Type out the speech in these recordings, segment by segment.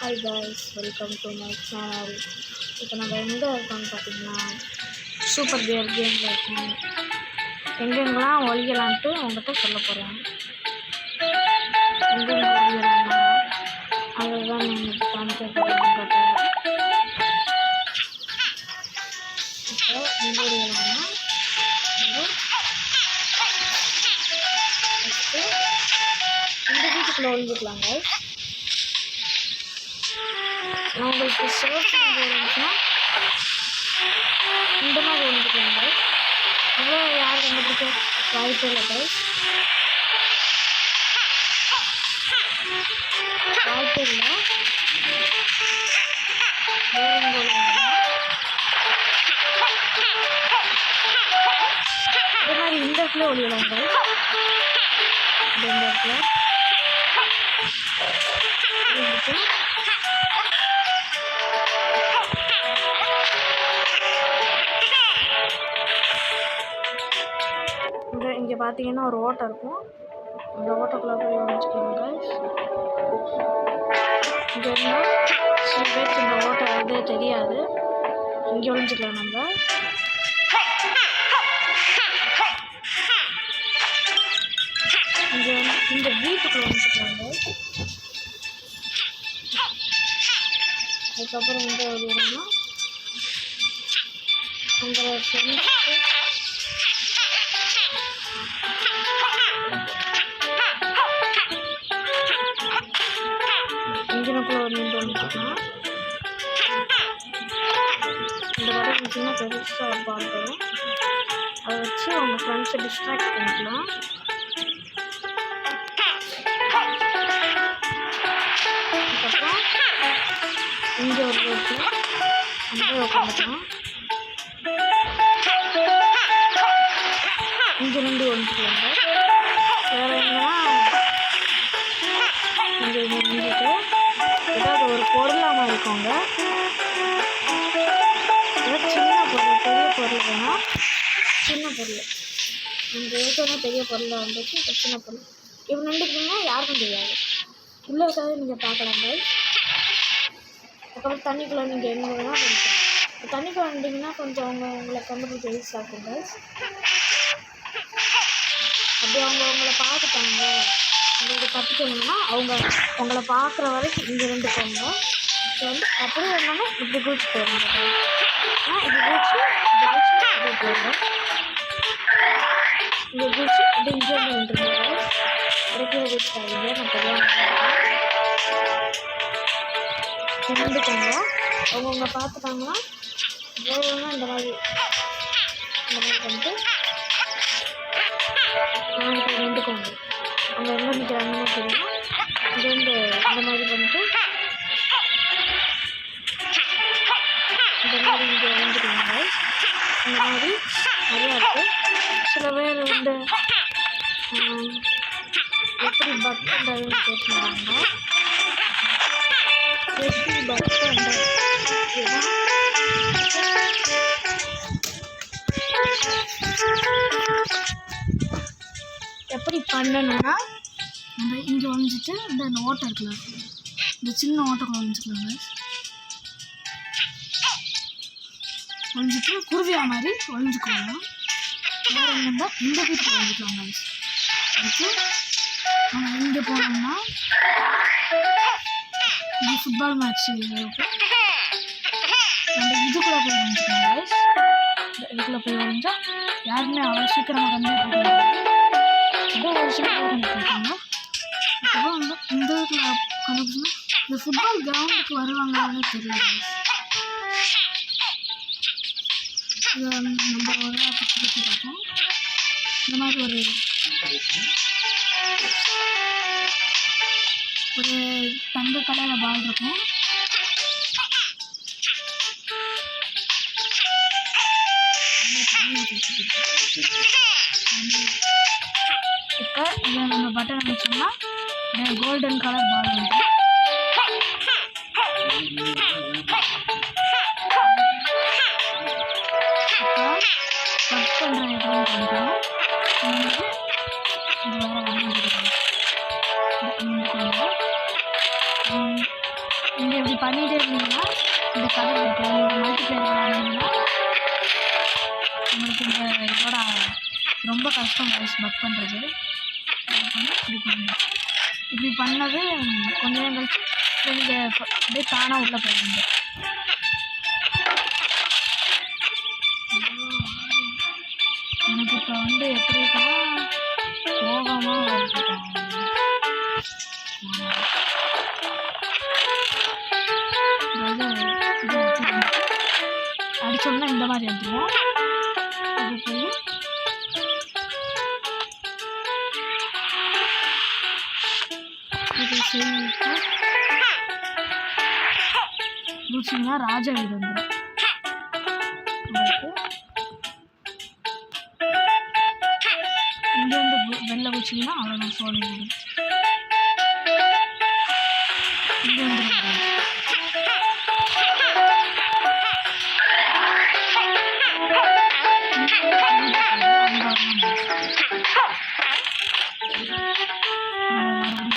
Hi guys, welcome to my channel. இப்போ நம்ம எங்கே இருக்கோம்னு பார்த்தீங்கன்னா சூப்பர் பியர் கேமில் இருக்கோம். எங்கெங்கெல்லாம் ஒழியலான்ட்டு உங்கள்கிட்ட சொல்ல போகிறேன். எங்கெங்கே ஒழியலாம்னா அதுதான் நீங்கள் காமிக்க போகிறேன் உங்கள்கிட்ட. இப்போ எங்கே ஒழியலாம்னா ஃபஸ்ட்டு இந்த வீட்டுக்குள்ளே ஒழிஞ்சிக்கலாம் guys. உங்களுக்கு சர்ஃபிங் இருந்துச்சுன்னா இந்த மாதிரி ஒழிஞ்சிக்கலாங்க. அவ்வளோ யார் கண்டுபிடிக்க வாய்ப்பு இல்லை guys. வாய்ப்பு இல்லை. அதே மாதிரி இந்த இடத்துல ஒழியலாங்க. இந்த இடத்துல இங்கே பார்த்தீங்கன்னா ஒரு ஓட்டை இருக்கும். அந்த ஓட்டைக்குள்ளே போய் ஒழிஞ்சிக்கலாங்க. இங்கே இருந்தால் சில பேருக்கு இந்த ஓட்டை இதே தெரியாது. இங்கே ஒழிஞ்சிக்கலாம் நம்ம. இங்கே இந்த வீட்டுக்குள்ளே ஒழிஞ்சிக்கலாங்க. அதுக்கப்புறம் எங்கே ஒழியணும்னா உங்களை ஃப்ரெண்ட்ஸுக்கு இன்ஜினுக்குள்ளே ஒரு நின்று ஒழிச்சிக்கலாம். இந்த வரை இருந்துச்சுன்னா பெருசாக ஒரு பால் வரும். அதை வச்சு உங்கள் ஃப்ரெண்ட்ஸை டிஸ்ட்ராக்ட் பண்ணிக்கலாம். அதுக்கப்புறம் இங்கே ஒரு இடத்துல அங்கே உட்காந்துக்கலாம். இங்கே ரெண்டு ஒழிச்சிக்கலாங்க. வேறு எங்கன்னா இங்கே நின்றுட்டு ஏதாவது ஒரு பொருளாக மாறிக்கோங்க. ஏதாவது சின்ன பொருள், பெரிய பொருள் வேணால் சின்ன பொருள். இந்த ஏற்கனவே பெரிய பொருளாக வந்துச்சு. இப்போ சின்ன பொருள் இப்போ நின்றுக்கிட்டிங்கன்னா யாருக்கும் தெரியாது. உள்ளே இருக்காது நீங்கள் பார்க்கலாங்க. அதுக்கப்புறம் தண்ணிக்குள்ளே நீங்கள் எங்கே வேணால் பண்ணிக்கலாம். இப்போ தண்ணிக்குள்ளே வந்தீங்கன்னா கொஞ்சம் உங்களை கண்டுபிடிச்சி யூஸ் ஆகுங்க. அப்படி உங்களை பார்த்துட்டாங்க, உங்களுக்கு தப்பிக்கணும்னா உங்களை பார்க்குற வரைக்கும் இங்கே ரெண்டு போங்க. இப்போ அப்படியே என்னன்னா இப்படி குளிச்சு போயிருங்க. இப்படி குளிச்சு இப்படி போயிருங்க. இங்கே குளிச்சு இப்படி இங்கே நின்றுருங்க. இறக்கிய குளிச்சுட்டாங்க. நான் தெரியாமல் நின்றுக்கோங்க. அவங்க பார்த்துட்டாங்கன்னா வேணும்னா இந்த மாதிரி வந்து நாளைக்கு நின்றுக்கோங்க. அவங்க எங்கே நிற்கிறாங்கன்னு தெரியும். இங்கேருந்து இந்த மாதிரி பண்ணிட்டு இந்த மாதிரி இங்கே வந்துடுவாங்க. இந்த மாதிரி நிறையா இருக்குது. சில பேர் வந்து எப்படி பஸ் பண்ணுறதுன்னு கேட்டுருந்தாங்க. எப்படி பஸ் பண்ணுறது எப்படி பண்ணணும்னா நம்ம இங்கே ஒழிஞ்சிட்டு இந்த ஓட்டை இருக்கலாம். இந்த சின்ன ஓட்டைக்குள்ள ஒழிஞ்சிக்கலாங்க. ஒழிஞ்சிட்டு குருவியா மாதிரி ஒழிஞ்சிக்கோங்க. வேறு எங்கே இந்த வீட்டுக்கு ஒழிஞ்சிக்கலாங்க. அதுக்கு நம்ம இங்கே போனோம்னா இங்கே ஃபுட்பால் மேட்ச் இருக்குது. நம்ம இதுக்குள்ளே போய் ஒழிஞ்சிக்கலாங்க. இதுக்குள்ளே போய் ஒழிஞ்சா யாருமே அவ்வளோ சீக்கிரமாக கண்டுபிடிக்க ஒரு விஷயம் கண்டுபிடிப்பாங்க. அதுக்கப்புறம் வந்து இந்த இடத்துல கண்டுபிடிச்சோன்னா இந்த ஃபுட்பால் கிரவுண்டுக்கு வருவாங்கன்னு தெரியல. இதை நம்ம ஒரு சுற்றி பார்ப்போம். இந்த மாதிரி ஒரு தங்க கலரில் பால் இருக்கும். இப்போ இதை நம்ம பட்டன் அமைச்சோம்னா கோல்டன் கலர் பால் வந்து இப்போ கட் பண்ணுற இடம் பண்ணுறோம். இது வேறு வந்து நீங்கள் இப்படி பண்ணிகிட்டே இருந்தீங்கன்னா இந்த கதை இருக்குது. நீங்கள் மல்டிப்ளேயர் விளாண்டிங்கன்னா உங்களுக்கு இந்த இதோட ரொம்ப கஷ்டம் கைஸ் பக் பண்ணுறது. இப்படி பண்ணணும். இப்படி பண்ணது கொஞ்சம் நேரம் கழிச்சு நீங்கள் அப்படியே தானாக உள்ளே போயிடுங்க. எனக்கு இப்போ வந்து எப்படி இருக்குன்னா கோபமாக வந்துட்டேன். அடித்தோம்னா இந்த மாதிரி வந்துடுவோம். அது போய் இதை செய்யிட்டு முடிச்சிங்கன்னா ராஜா வீடு வந்துடும். இங்கேருந்து வெளில வச்சிங்கன்னா அவ்வளோ சோழ வீடு இங்கே வந்துடும்.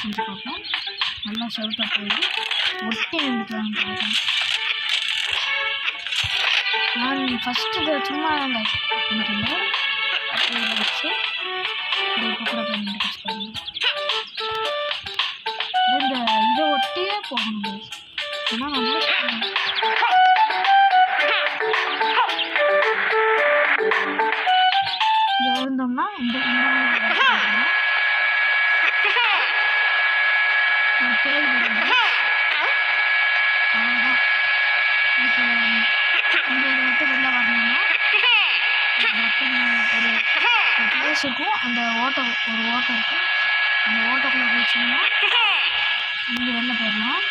செஞ்சு பார்ப்போம். நல்லா செவத்தா போய் ஒட்டி நின்றுக்கலாம் பார்ப்போம். நான் ஃபஸ்ட்டு சும்மா எனக்கு இல்லை அப்படி வச்சு இப்போ கூட பண்ணிட்டு கஷ்டம். இந்த இதை ஒட்டியே போகணும். ஏன்னா நம்ம இங்கே இருந்தோம்னா இந்த பேர் அவ்வளோதான். இப்போ இந்த இதை விட்டு வெளில வரணும்னா ஒரு பிளேஸ் இருக்கும். அந்த ஓட்டம் ஒரு ஓட்டம் இருக்கும். அந்த ஓட்டக்குள்ளே போயிடுச்சிங்கன்னா நீங்கள் வெளில போயிடலாம்.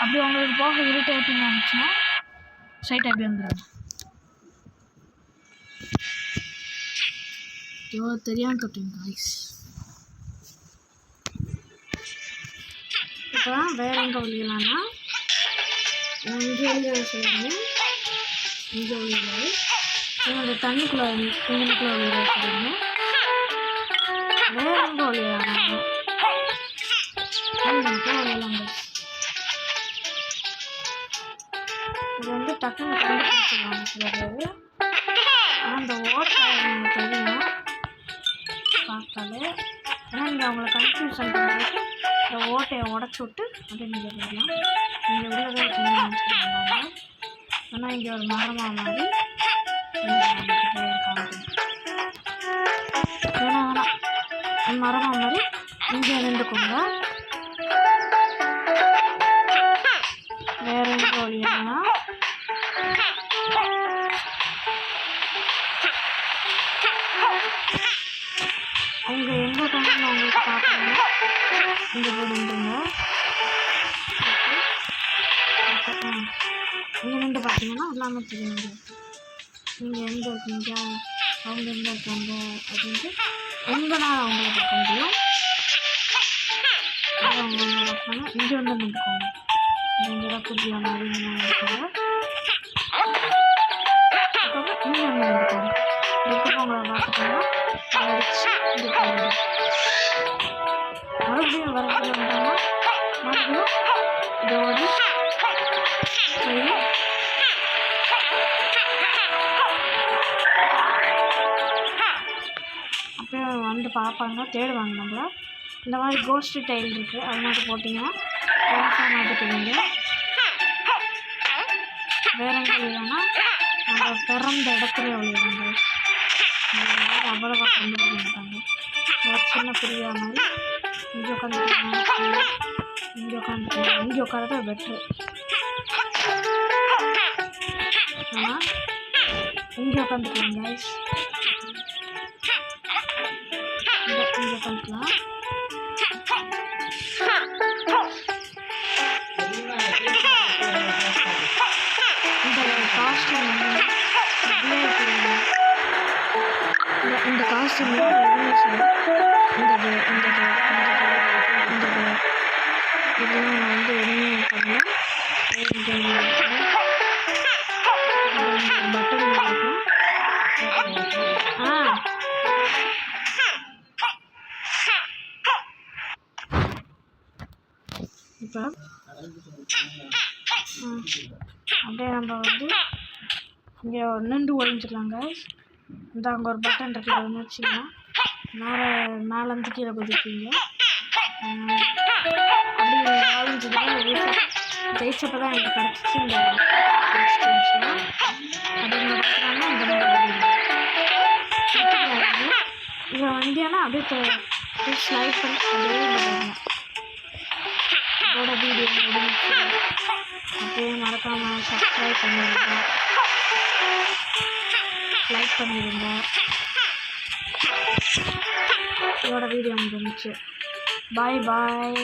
அப்படி உங்களுக்கு போக இரிட்டேட்டிங் ஆனிச்சுன்னா ஸ்ட்ரைட்டாக அப்படி வந்துடும். எவ்வளோ தெரியாமல் தொட்டேன் காய்ஸ். இப்போ வேறு எங்கே ஒழியலான்னா இங்கே ஒழிய சொல்லுங்கள். இங்கே ஒழியாது என்னோட தண்ணிக்குள்ளே தண்ணிக்குள்ளே ஒழிய சொல்லுங்கள். வேறு எங்கே ஒழியலாம் ஒழியலாங்க. இது வந்து டக்குன்னு கண்டுபிடிச்சிடலாம் சில பேர். அந்த ஓட்டை எனக்கு தெரியும் பார்த்தாலே. ஏன்னா நீங்கள் அவங்கள கன்ஃபியூஷன் பண்ணுறதுக்கு இந்த ஓட்டையை உடச்சி விட்டு அப்படியே நீங்கள் போயிடலாம். நீங்கள் உள்ளவே இருக்கணும்னு நினச்சிக்கிறாங்க. ஆனால் இங்கே ஒரு மரமாக மாதிரி வேணாம் மரமாக மாதிரி இங்கே நின்றுக்கோங்க. வேறு எங்கே ஒழியனா அவங்க எங்கே போகணும்னு அவங்களுக்கு பார்க்கணும். இங்கே போய் நின்றுங்க. இங்கே நின்று பார்த்தீங்கன்னா எல்லாமே தெரியும். நீங்கள் எங்கே இருக்கீங்க அவங்க எங்கே இருக்காங்க அப்படின்ட்டு உங்களால் அவங்கள பார்க்க முடியும். அவங்க பார்ப்பாங்க. இங்கே வந்து நின்றுக்கோங்க. இங்கே தான் புதிய மாதிரி நினைக்கிறாங்க. இங்கே வந்து நின்றுக்கோங்க. இப்போ அவங்கள பார்த்துட்டோம்னா அடிச்சு இது போகுது. மறுபடியும் வரத்தில் வந்தாங்கன்னா மறுபடியும் இதோடு போய் அப்படியே வந்து பார்ப்பாங்க, தேடுவாங்க நம்மள. இந்த மாதிரி கோஸ்ட்டு டைல் இருக்குது. அது மட்டும் போட்டிங்கன்னா கேன்ஸாக மாட்டிக்குவீங்க. வேற எங்கே இல்லைன்னா நம்ம பிறந்த இடத்துல ஒழிவாங்க. அவ்வளோவா கண்டுபிடிக்க மாட்டாங்க. ஒரு சின்ன பிரியா மாதிரி இங்கே உட்காந்துக்கலாம், இங்கே உட்காந்துக்கலாம். இங்கே உட்காரது பெட்ரு. ஆனால் இங்கே உட்காந்துக்கலாம் கைஸ். இங்கே உட்காந்துக்கலாம். இந்த காஸ்டியூம் இந்த காஸ்டியூம் இதெல்லாம் நான் வந்து எதுவுமே பண்ணேன். பட்டன் இருக்கும். இப்போ அப்படியே நம்ம வந்து இங்கே நின்று ஒழிஞ்சிக்கலாங்க. இந்த அங்கே ஒரு பட்டன் இருக்குது, அதை வச்சுக்கலாம். மேலேருந்து கீழே குதிப்பீங்க. அப்படி ஒழிஞ்சதுன்னா ஜெயிச்சப்போ தான் எனக்கு கிடச்சிச்சு இந்த எக்ஸ்பீரியன்ஸ்லாம். அப்படிங்கிற பார்க்குறாங்கன்னா இந்த மாதிரி இதை வண்டியானா அப்படியே ஸ்லைட் பண்ணி அப்படியே வரணும். இதோட வீடியோ முடிஞ்சு. அப்படியே மறக்காமல் சப்ஸ்கிரைப் பண்ணிடுங்க, லைக் பண்ணிடுங்க. இதோட வீடியோ முடிஞ்சிச்சு. பாய் பாய்.